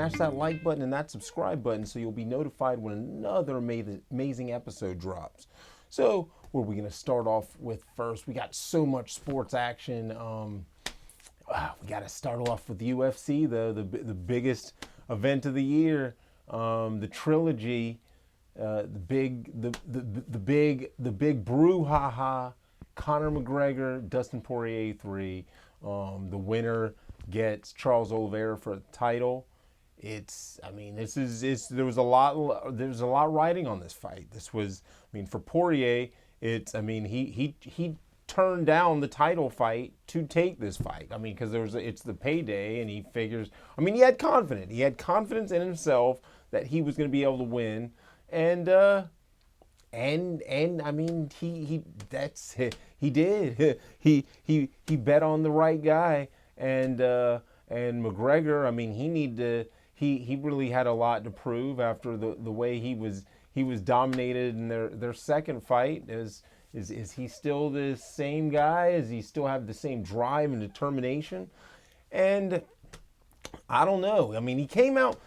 smash that like button and that subscribe button so you'll be notified when another amazing episode drops. So, what are we going to start off with first? We got so much sports action. We got to start off with UFC, the biggest event of the year, the trilogy, the big brouhaha. Conor McGregor, Dustin Poirier 3. The winner gets Charles Oliveira for the title. There's a lot riding on this fight. For Poirier, he turned down the title fight to take this fight. Because it's the payday, and he figures. He had confidence. He had confidence in himself that he was going to be able to win, and he did. He bet on the right guy, and McGregor. He really had a lot to prove after the way he was dominated in their second fight. Is he still the same guy? Does he still have the same drive and determination? And I don't know. He came out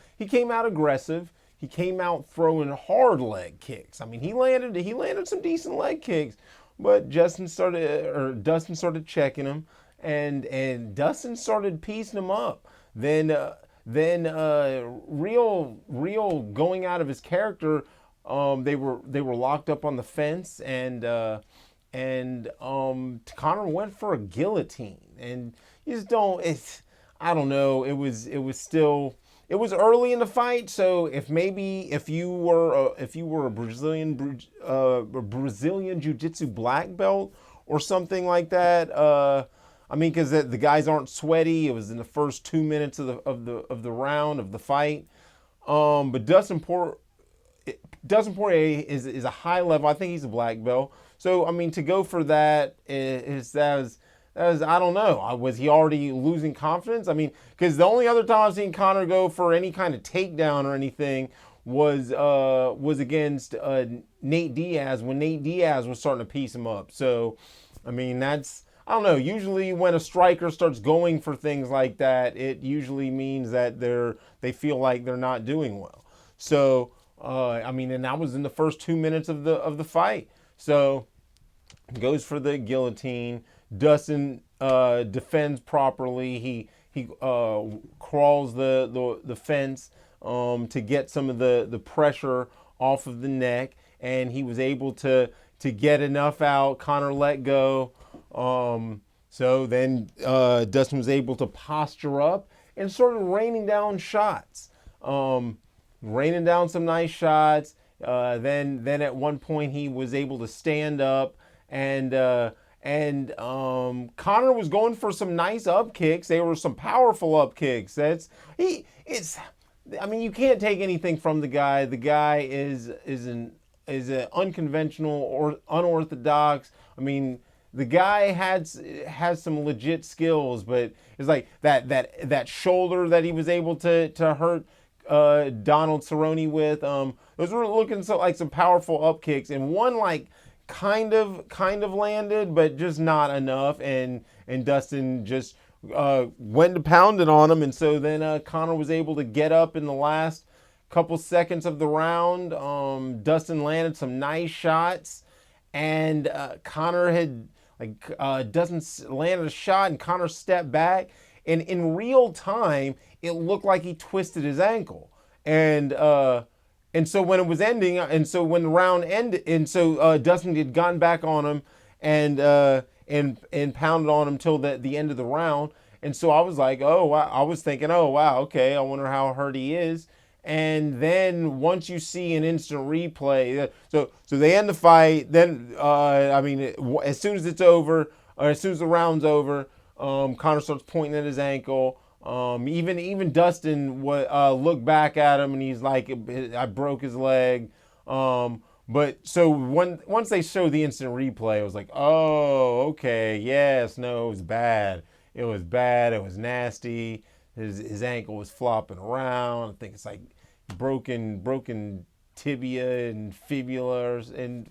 aggressive. He came out throwing hard leg kicks. He landed some decent leg kicks, but Dustin started checking him, and Dustin started piecing him up. Then real going out of his character. They were locked up on the fence, and Conor went for a guillotine, and you just don't. I don't know. It was early in the fight, so if you were a Brazilian jiu-jitsu black belt or something like that, because the guys aren't sweaty. It was in the first 2 minutes of the round of the fight. But Dustin Poirier is a high level. I think he's a black belt. So to go for that was I don't know. Was he already losing confidence? Because the only other time I've seen Conor go for any kind of takedown or anything was against Nate Diaz, when Nate Diaz was starting to piece him up. So, that's, I don't know. Usually when a striker starts going for things like that, it usually means that they feel like they're not doing well. So, and that was in the first 2 minutes of the fight. So, goes for the guillotine. Dustin defends properly. He crawls the fence to get some of the pressure off of the neck, and he was able to get enough out. Conor let go. So then Dustin was able to posture up and started raining down shots. Raining down some nice shots. Then at one point he was able to stand up, and Conor was going for some nice up kicks. They were some powerful up kicks. You can't take anything from the guy. The guy is an unconventional or unorthodox. The guy has some legit skills, but it's like that shoulder that he was able to hurt Donald Cerrone with. Those were looking like some powerful up kicks, and one kind of landed, but just not enough, and Dustin just went to pound it on him, and so then Conor was able to get up in the last couple seconds of the round. Dustin landed some nice shots, and Conor had Dustin landed a shot, and Conor stepped back, and in real time it looked like he twisted his ankle, and so when it was ending, and so when the round ended, and so Dustin had gotten back on him and pounded on him till the end of the round. And so I was like, I was thinking, oh wow, okay, I wonder how hurt he is. And then once you see an instant replay, so they end the fight. Then as soon as it's over, or as soon as the round's over, Conor starts pointing at his ankle. Even Dustin looked back at him, and he's like, I broke his leg. But so once they showed the instant replay, it was like, oh, okay, yes, no, it was bad. It was bad. It was nasty. His ankle was flopping around. I think it's like broken tibia and fibula, and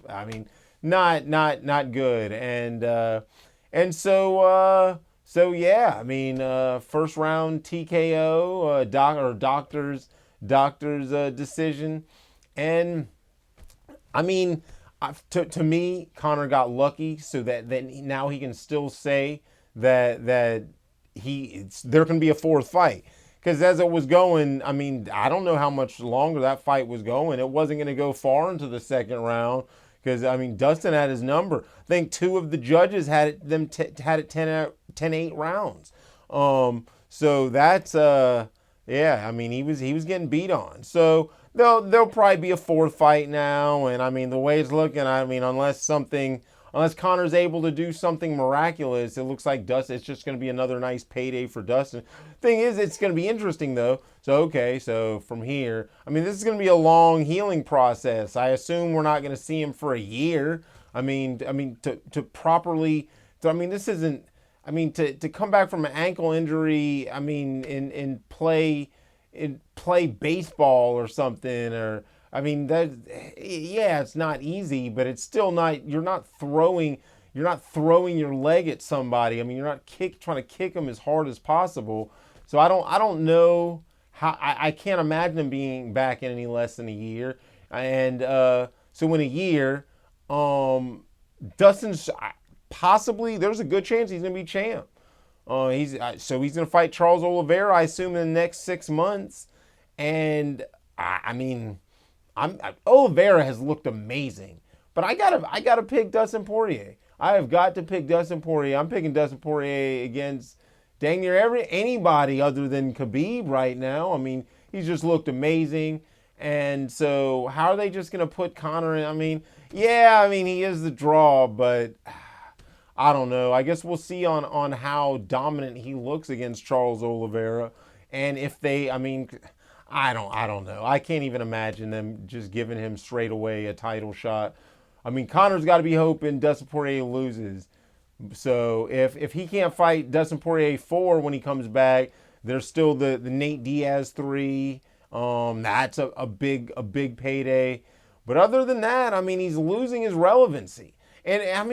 not good. And so So yeah, I mean, first round TKO, doctor's decision, and I mean, to me, Connor got lucky, so that now he can still say that there can be a fourth fight. Because as it was going, I mean, I don't know how much longer that fight was going. It wasn't going to go far into the second round. Because I mean, Dustin had his number. I think two of the judges had it 10-8 rounds. So that's yeah. I mean, he was getting beat on. So there'll probably be a fourth fight now. And I mean, the way it's looking, I mean, unless Connor's able to do something miraculous, it looks like Dustin. It's just going to be another nice payday for Dustin. Thing is, it's going to be interesting though. So okay, so from here, I mean, this is going to be a long healing process. I assume we're not going to see him for a year. I mean, to properly. I mean, this isn't. I mean, to come back from an ankle injury. I mean, in play baseball or something, or I mean that yeah, it's not easy, but it's still not. You're not throwing your leg at somebody. I mean, you're not trying to kick them as hard as possible. So I don't know how. I can't imagine him being back in any less than a year. And so in a year, Dustin's possibly, there's a good chance he's gonna be champ. He's gonna fight Charles Oliveira, I assume, in the next 6 months. And I mean, Oliveira has looked amazing, but I gotta pick Dustin Poirier. I have got to pick Dustin Poirier. I'm picking Dustin Poirier against dang near anybody other than Khabib right now. I mean, he's just looked amazing. And so, how are they just gonna put Conor in? I mean, yeah, I mean he is the draw, but I don't know. I guess we'll see on how dominant he looks against Charles Oliveira, and if they, I mean, I don't know. I can't even imagine them just giving him straight away a title shot. I mean, Connor's got to be hoping Dustin Poirier loses. So if he can't fight Dustin Poirier 4 when he comes back, there's still the Nate Diaz 3. That's a big payday. But other than that, I mean, he's losing his relevancy. And I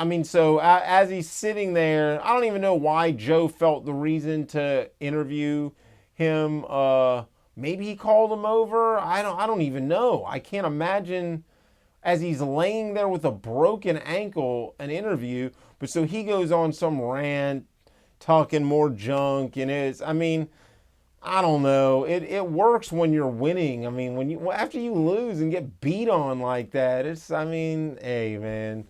mean, so as he's sitting there, I don't even know why Joe felt the reason to interview him. Maybe he called him over. I don't even know. I can't imagine as he's laying there with a broken ankle an interview. But so he goes on some rant, talking more junk, and I mean, I don't know. It works when you're winning. I mean, after you lose and get beat on like that, I mean, hey man,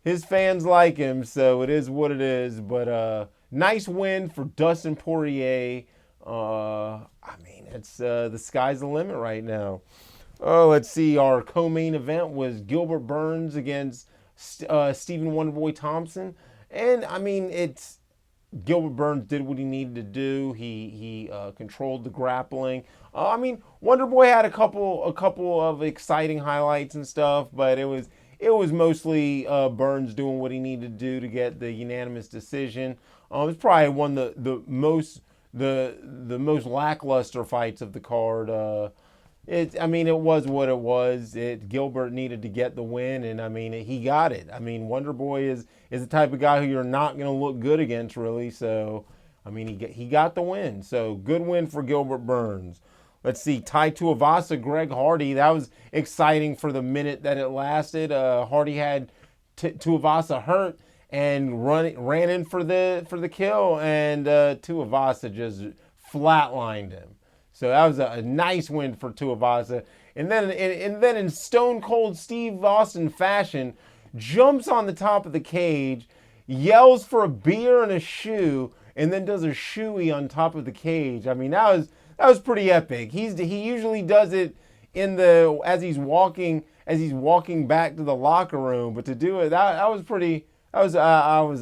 his fans like him, so it is what it is. But nice win for Dustin Poirier. I mean, it's the sky's the limit right now. Oh, let's see. Our co-main event was Gilbert Burns against Stephen Wonderboy Thompson, and I mean, Gilbert Burns did what he needed to do. He controlled the grappling. I mean, Wonderboy had a couple of exciting highlights and stuff, but it was mostly Burns doing what he needed to do to get the unanimous decision. It's probably one of the most lackluster fights of the card. It was what it was. Gilbert needed to get the win, and I mean, he got it. I mean, Wonderboy is the type of guy who you're not going to look good against, really. So, I mean, he got the win. So, good win for Gilbert Burns. Let's see, Tai Tuivasa, Greg Hardy. That was exciting for the minute that it lasted. Hardy had Tuivasa hurt and ran in for the kill, and Tuivasa just flatlined him. So that was a nice win for Tuivasa. And then in Stone Cold Steve Austin fashion, jumps on the top of the cage, yells for a beer and a shoe, and then does a shoey on top of the cage. I mean, that was pretty epic. He usually does it as he's walking back to the locker room, but to do it, that was pretty. I was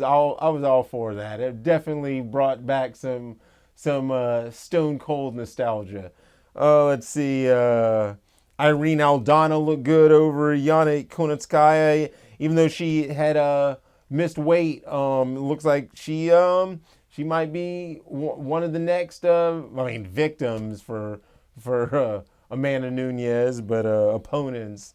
all for that. It definitely brought back some Stone Cold nostalgia. Let's see. Irene Aldana looked good over Yana Kunitskaya, even though she had missed weight. Looks like she might be one of the next victims for Amanda Nunes, but opponents.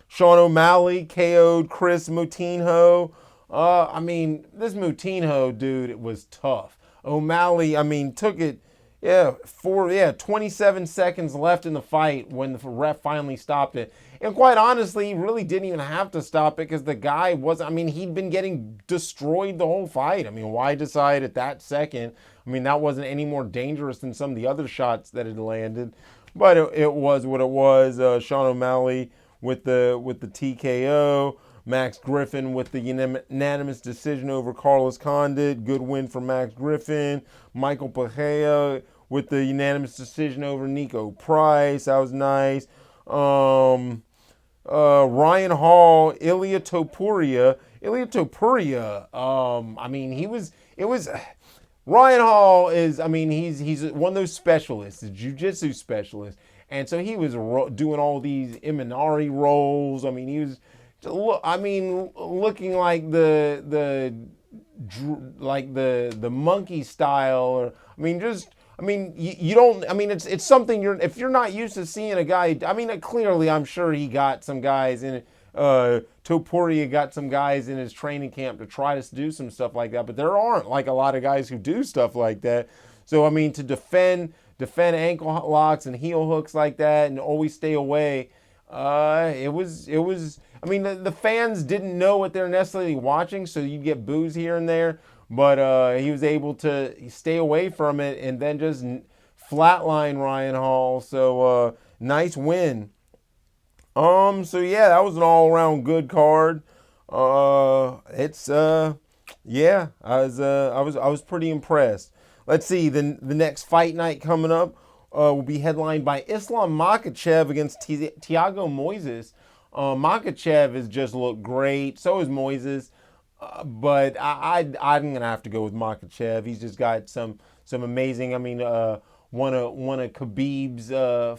Sean O'Malley KO'd Chris Moutinho. I mean, this Moutinho dude, it was tough. O'Malley, I mean, took it, 27 seconds left in the fight when the ref finally stopped it. And quite honestly, he really didn't even have to stop it because the guy was, I mean, he'd been getting destroyed the whole fight. I mean, why decide at that second? I mean, that wasn't any more dangerous than some of the other shots that had landed. But it was what it was. Sean O'Malley with the TKO. Max Griffin with the unanimous decision over Carlos Condit. Good win for Max Griffin. Michael Pajea with the unanimous decision over Nico Price. That was nice. Ryan Hall, Ilya Topuria. I mean, Ryan Hall is, I mean, he's one of those specialists, a jiu-jitsu specialist. And so he was doing all these Imanari rolls. I mean, he was, looking like the monkey style. Or, you don't. I mean, it's something if you're not used to seeing a guy. I mean, clearly, I'm sure he got some guys in it. Topuria got some guys in his training camp to try to do some stuff like that, but there aren't like a lot of guys who do stuff like that. So I mean, to defend ankle locks and heel hooks like that and always stay away, it was. I mean, the fans didn't know what they're necessarily watching, so you get boos here and there. But he was able to stay away from it and then just flatline Ryan Hall. So nice win. So yeah, that was an all-around good card. I was pretty impressed. Let's see, the next fight night coming up will be headlined by Islam Makhachev against Thiago Moises. Makhachev has just looked great. So has Moises. But I'm gonna have to go with Makhachev. He's just got some amazing. I mean, one of Khabib's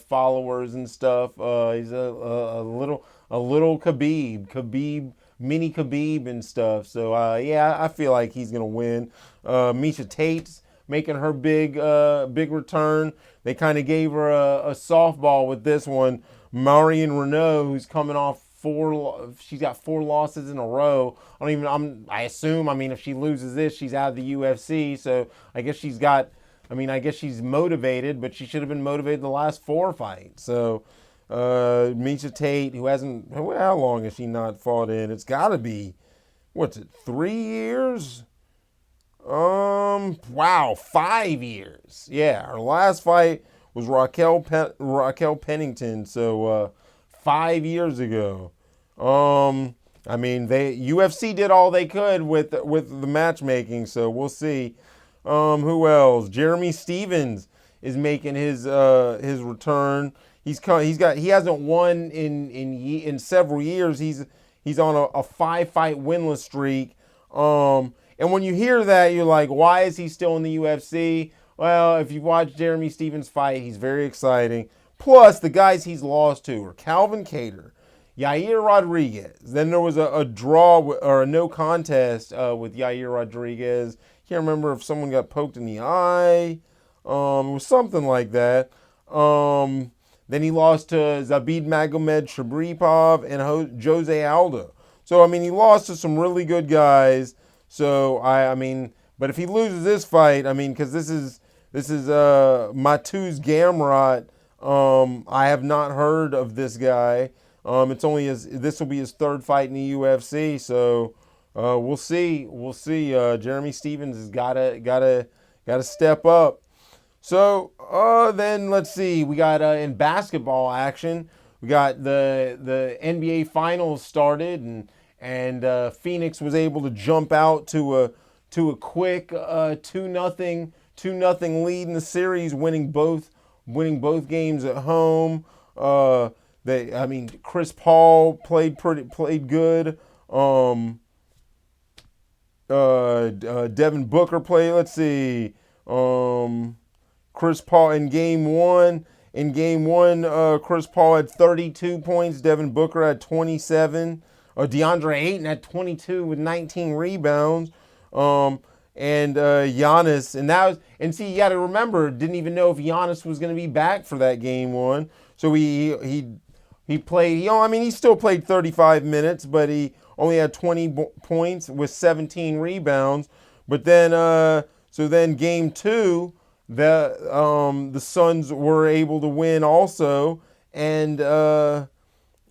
followers and stuff. He's a little Khabib, mini Khabib and stuff. So I feel like he's gonna win. Miesha Tate's making her big return. They kind of gave her a softball with this one. Marion Renault, who's coming off she's got 4 losses in a row. I assume, I mean, if she loses this, she's out of the UFC. So I guess she's motivated, but she should have been motivated the last 4 fights. So Miesha Tate, how long has she not fought in? It's got to be, 3 years? Wow, 5 years. Yeah, her last fight was Raquel Pennington. So 5 years ago. UFC did all they could with the matchmaking, so we'll see. Who else? Jeremy Stevens is making his return. He hasn't won in several years. He's on a 5-fight winless streak. And when you hear that, you're like, why is he still in the UFC? Well, if you watch Jeremy Stevens fight, he's very exciting. Plus, the guys he's lost to are Calvin Kattar, Yair Rodriguez. Then there was a draw or a no contest with Yair Rodriguez. Can't remember if someone got poked in the eye. It was something like that. Then he lost to Zabid Magomed Shabiripov and Jose Aldo. So, I mean, he lost to some really good guys. So, but if he loses this fight, I mean, because this is Matuz Gamrot. I have not heard of this guy. This will be his 3rd fight in the UFC. So we'll see. Jeremy Stevens has gotta step up. So then let's see. We got in basketball action. We got the NBA Finals started, and Phoenix was able to jump out to a quick 2-0 lead in the series, winning both games at home. Chris Paul played good. Devin Booker played. Let's see. Chris Paul in game one. Chris Paul had 32 points. Devin Booker had 27. DeAndre Ayton had 22 with 19 rebounds. And Giannis, you got to remember, didn't even know if Giannis was going to be back for that game 1. So he He played. I mean, he still played 35 minutes, but he only had 20 points with 17 rebounds. But then, so then game two, the Suns were able to win also, and but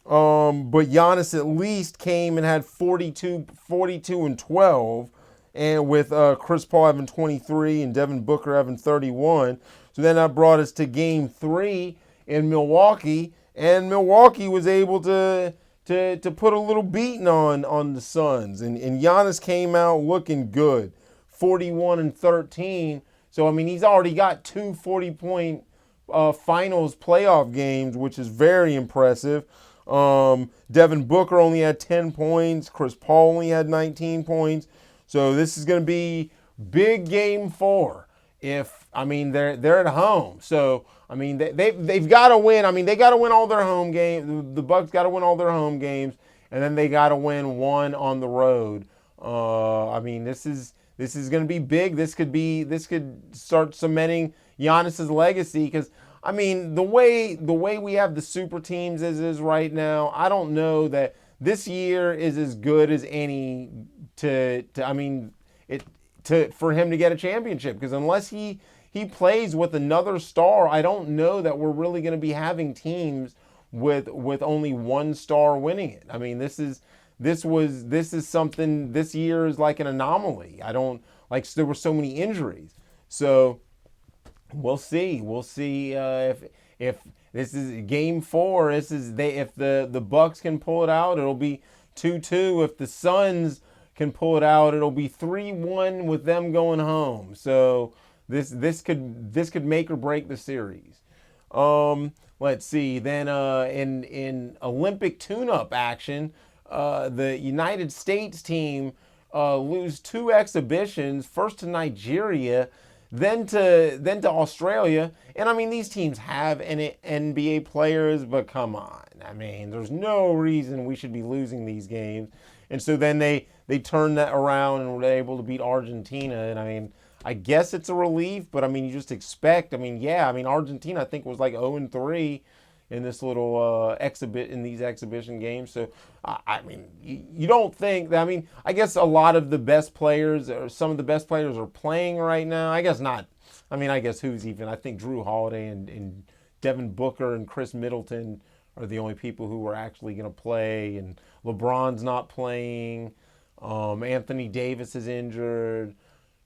Giannis at least came and had 42 and 12, and with Chris Paul having 23 and Devin Booker having 31. So then that brought us to game three in Milwaukee, and Milwaukee was able to put a little beating on the Suns, and Giannis came out looking good, 41 and 13. So I mean, he's already got two 40-point finals playoff games, which is very impressive. Devin Booker only had 10 points. Chris Paul only had 19 points. So this is going to be big game four. They're at home. So I mean, they've got to win. I mean, they got to win all their home games. The Bucks got to win all their home games, and then they got to win one on the road. This is going to be big. This could start cementing Giannis's legacy, because I mean, the way we have the super teams as is right now, I don't know that this year is as good as any for him to get a championship, because unless he plays with another star, I don't know that we're really going to be having teams with only one star winning it. I mean, this is something. This year is like an anomaly. There were so many injuries. So we'll see. We'll see if this is game four. If the Bucks can pull it out, it'll be 2-2. If the Suns can pull it out, it'll be 3-1 with them going home. So this could make or break the series. Let's see. Then in Olympic tune-up action, the United States team lose two exhibitions. First to Nigeria, then to Australia. And I mean, these teams have NBA players, but come on. I mean, there's no reason we should be losing these games. And so then they turned that around and were able to beat Argentina. And I mean, I guess it's a relief, but I mean, you just expect. I mean, Argentina I think was like 0-3 in this little these exhibition games. So I mean, you don't think that. I mean, I guess a lot of the best players, or some of the best players, are playing right now. I guess not. I mean, I guess who's even? I think Drew Holiday and Devin Booker and Chris Middleton are the only people who are actually going to play, and LeBron's not playing. Anthony Davis is injured.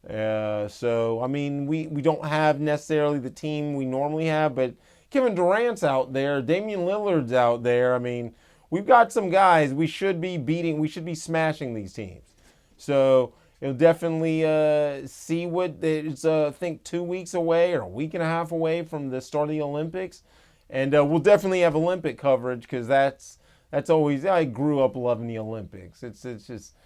So I mean, we don't have necessarily the team we normally have, but Kevin Durant's out there, Damian Lillard's out there. I mean, we've got some guys we should be smashing these teams. So you'll definitely see what it's. I think 2 weeks away or a week and a half away from the start of the Olympics, and we'll definitely have Olympic coverage, because that's always. I grew up loving the Olympics. It's just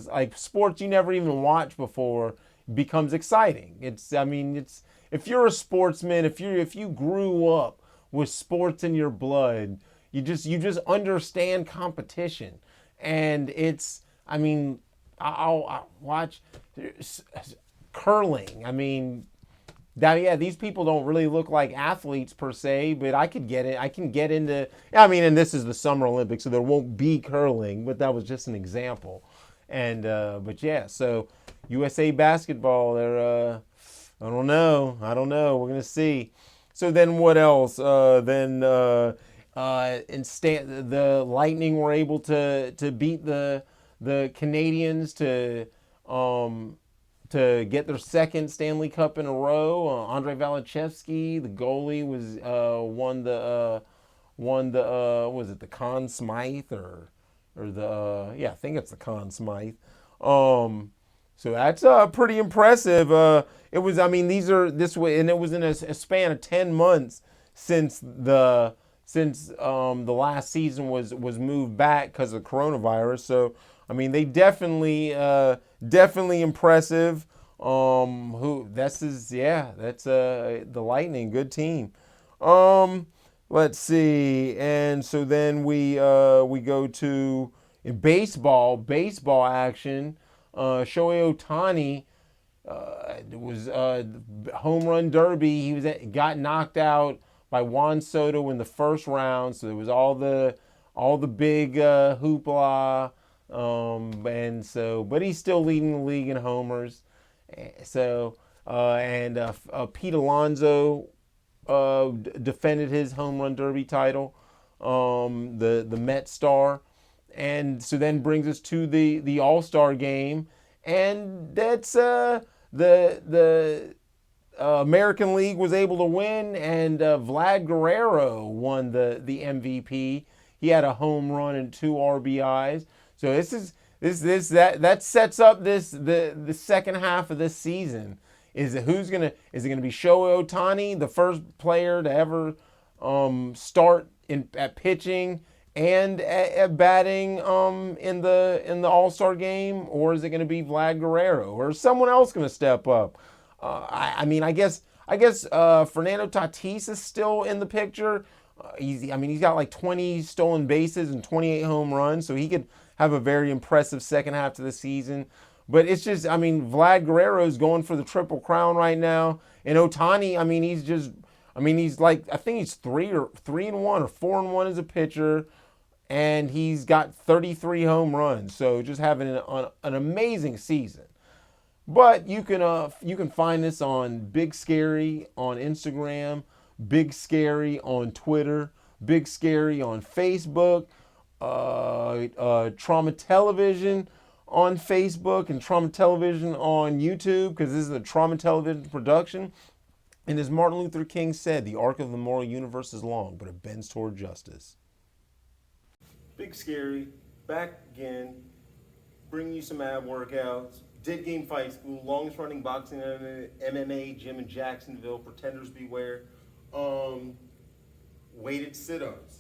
like sports you never even watched before becomes exciting. It's if you're a sportsman, if you grew up with sports in your blood, you just understand competition. And I'll watch curling. I mean, these people don't really look like athletes per se, but I can get into. And this is the Summer Olympics, so there won't be curling, but that was just an example. And so USA basketball, they're I don't know. We're gonna see. So then what else? The Lightning were able to beat the Canadians to get their second Stanley Cup in a row. Andrei Valachevsky, the goalie, was won the was it the Conn Smythe or I think it's the Conn Smythe. So that's pretty impressive. It was. I mean, this way, and it was in a span of 10 months since the last season was moved back because of coronavirus. So I mean, they definitely impressive. That's the Lightning, good team. Let's see, and so then we go to in baseball action. Shohei Ohtani was home run derby. Got knocked out by Juan Soto in the first round. So there was all the big hoopla, but he's still leading the league in homers. So Pete Alonso defended his home run derby title, the Met star, and so then brings us to the All-Star game, and that's the American League was able to win, and Vlad Guerrero won the MVP. He had a home run and 2 RBIs. So that sets up the second half of this season. Is it gonna be Shohei Ohtani, the first player to ever start at pitching and at batting in the All-Star game, or is it going to be Vlad Guerrero, or is someone else going to step up? I guess Fernando Tatis is still in the picture. He's got like 20 stolen bases and 28 home runs, so he could have a very impressive second half to the season. But it's just, Vlad Guerrero's going for the Triple Crown right now, and Ohtani, he's like, I think he's 3-1 or 4-1 as a pitcher, and he's got 33 home runs. So just having an amazing season. But you can find this on Big Scary on Instagram, Big Scary on Twitter, Big Scary on Facebook, Trauma Television on Facebook, and Trauma Television on YouTube, because this is a Trauma Television production. And as Martin Luther King said, the arc of the moral universe is long, but it bends toward justice. Big Scary, back again, bringing you some ab workouts. Dead Game Fight School, longest running boxing MMA gym in Jacksonville. Pretenders beware. Weighted sit-ups.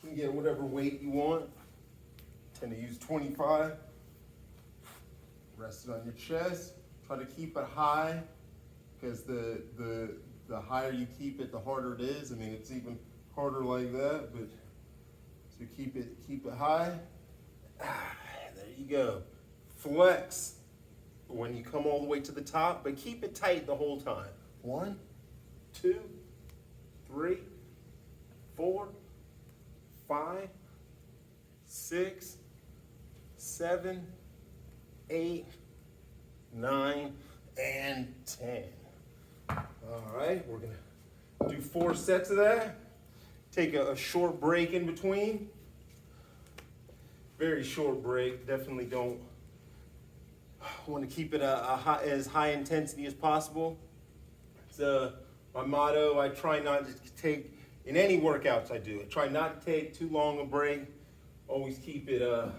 You can get whatever weight you want. Tend to use 25. Rest it on your chest. Try to keep it high, because the higher you keep it, the harder it is. It's even harder like that, but so keep it high. There you go. Flex when you come all the way to the top, but keep it tight the whole time. 1, 2, 3, 4, 5, 6, 7, 8, 9, and 10. All right, we're gonna do 4 sets of that. Take a short break in between. Very short break. Definitely don't want to keep it as high intensity as possible. It's my motto. I try not to take, in any workouts I do, I try not to take too long a break. Always keep that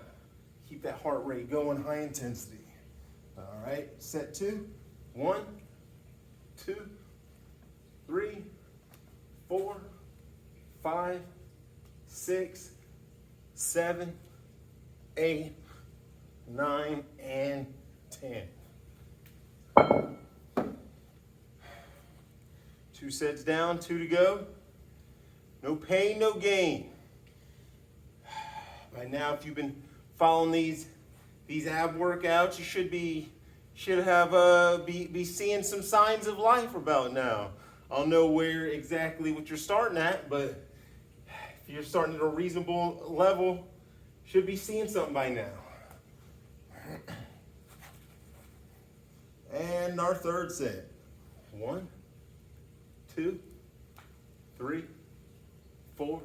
heart rate going, high intensity. All right, set 2. 1, 2, 3, 4, 5, 6, 7, 8, 9, and 10. 2 sets down, 2 to go. No pain, no gain. By now, if you've been following these ab workouts, you should be seeing some signs of life about now. I don't know where exactly what you're starting at, but if you're starting at a reasonable level, you should be seeing something by now. And our third set. 1, 2, 3, 4,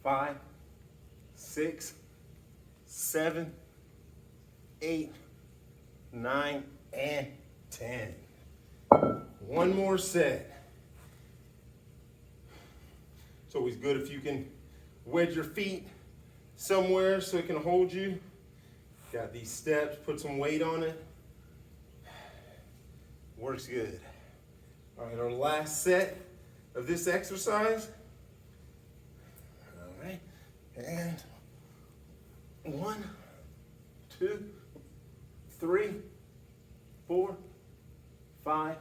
5, 6, 7, 8, 9, and 10. One more set. It's always good if you can wedge your feet somewhere so it can hold you. Got these steps, put some weight on it. Works good. All right, our last set of this exercise. All right, and 1, 2, 3, 4, 5,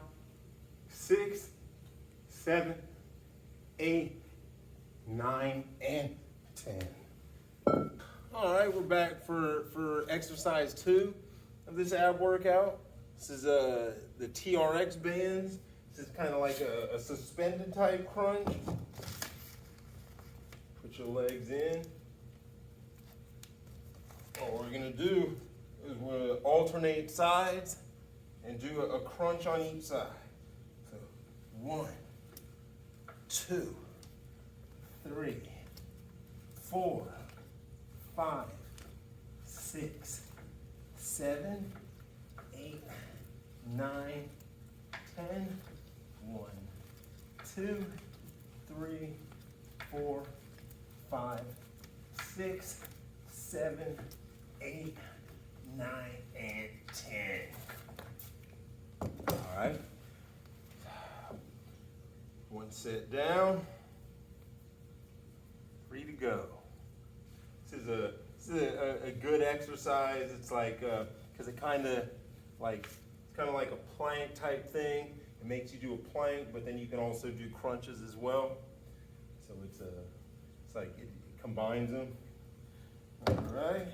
6, 7, 8, 9, and 10. All right, we're back for exercise 2 of this ab workout. This is the TRX bands. This is kind of like a suspended type crunch. Put your legs in. What we're gonna do is we'll alternate sides and do a crunch on each side. So 1, 2, 3, 4, 5, 6, 7, 8, 9, 10. 1, 2, 3, 4, 5, 6, 7, 8, 9, and 10. All right. One set down. 3 to go. This is a good exercise. It's like because it's kind of like a plank type thing. It makes you do a plank, but then you can also do crunches as well. So it's like it combines them. All right.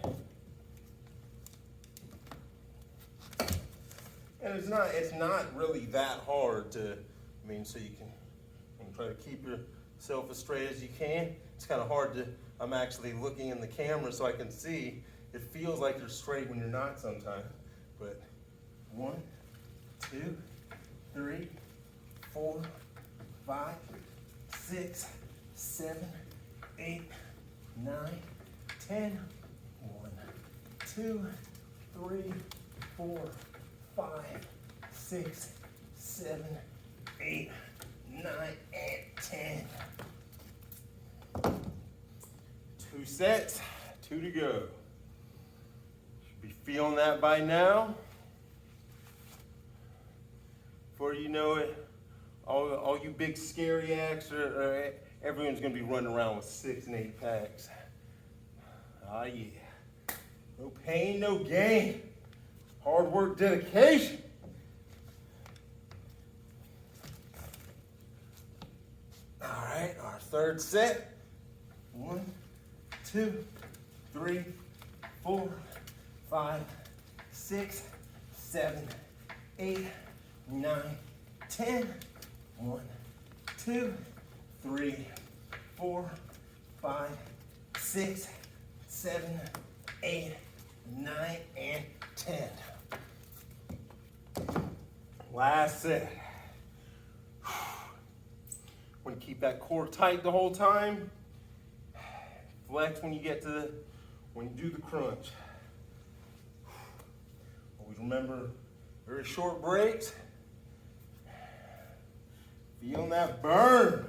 And it's not really that hard to, so you can try to keep yourself as straight as you can. It's kind of hard to, I'm actually looking in the camera so I can see. It feels like you're straight when you're not sometimes. But 1, 2, 3, 4, 5, 6, 7, 8, 9, 10. 1, 2, 3, 4, 5, 6, 7, 8, 9, and 10. 2 sets, 2 to go. Should be feeling that by now. Before you know it, all you big scary acts, everyone's gonna be running around with 6 and 8 packs. Ah yeah. No pain, no gain. Hard work, dedication. All right, our third set. 1, 2, 3, 4, 5, 6, 7, 8, 9, 10. 1, 2, 3, 4, 5, 6, 7, 8, 9, and 10. Last set. Want to keep that core tight the whole time. Flex when you do the crunch. Always remember, very short breaks. Feeling that burn.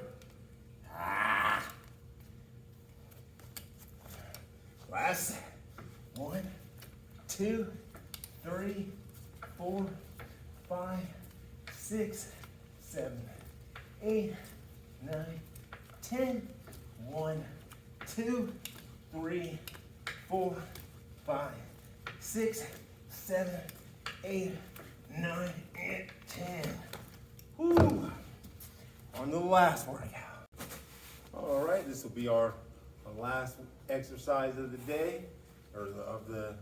Ah. Last set. 1, 2, 3, 4, 5, 6, 7, 8, 9, 10. 1, 2, 3, 4, 5, 6, 7, 8, 9, and 10. Woo! On to the last workout. All right, this will be our last exercise of the day, or of the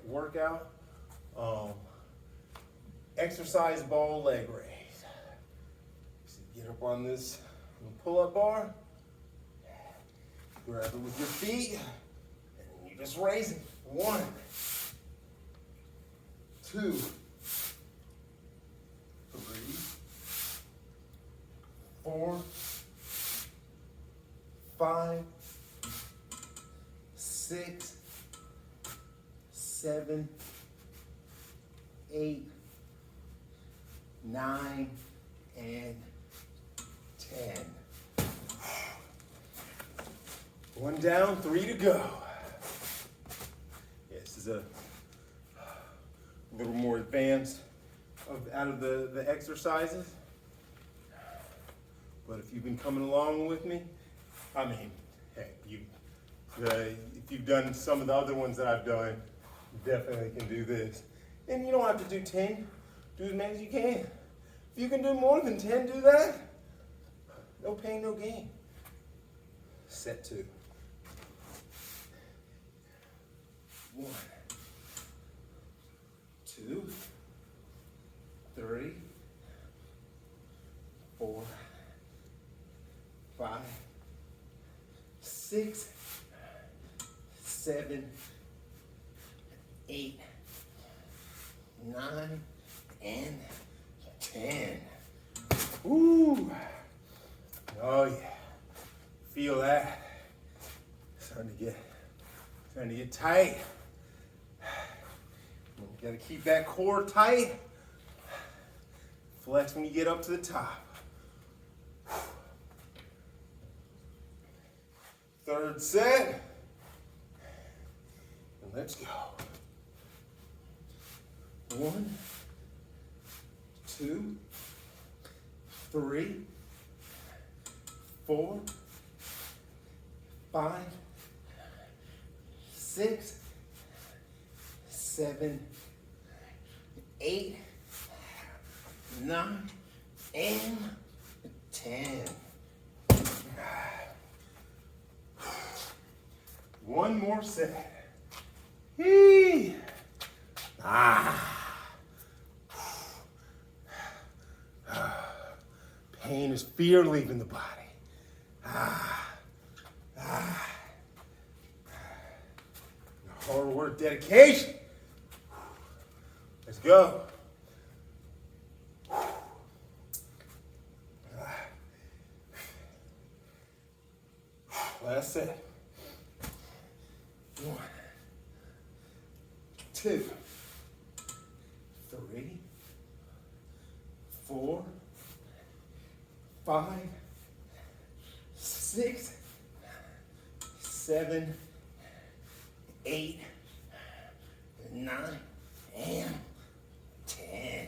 workout. Exercise ball leg raise. So get up on this pull-up bar, grab it with your feet, and you just raise it. 1, 2, 3, 4, 5, 6, 7, 8, 9, and 10. 1 down, 3 to go. Yeah, this is a little more advanced out of the exercises. But if you've been coming along with me, heck, if you've done some of the other ones that I've done, you definitely can do this. And you don't have to do 10. Do as many as you can. If you can do more than 10, do that. No pain, no gain. Set 2. 1, 2, 3, 6, 7, 8, 9, and 10. Ooh. Oh yeah. Feel that. Starting to get tight. You gotta keep that core tight. Flex when you get up to the top. Third set. And let's go. 1, 2, 3, 4, 5, 6, 7, 8, 9, and 10. One more set. Eee. Pain is fear leaving the body. Hard work, dedication. Let's go. Last set. 1, 2, 3, 4, 5, 6, 7, 8, 9, and 10.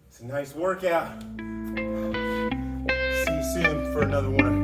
It's a nice workout. See you soon for another one.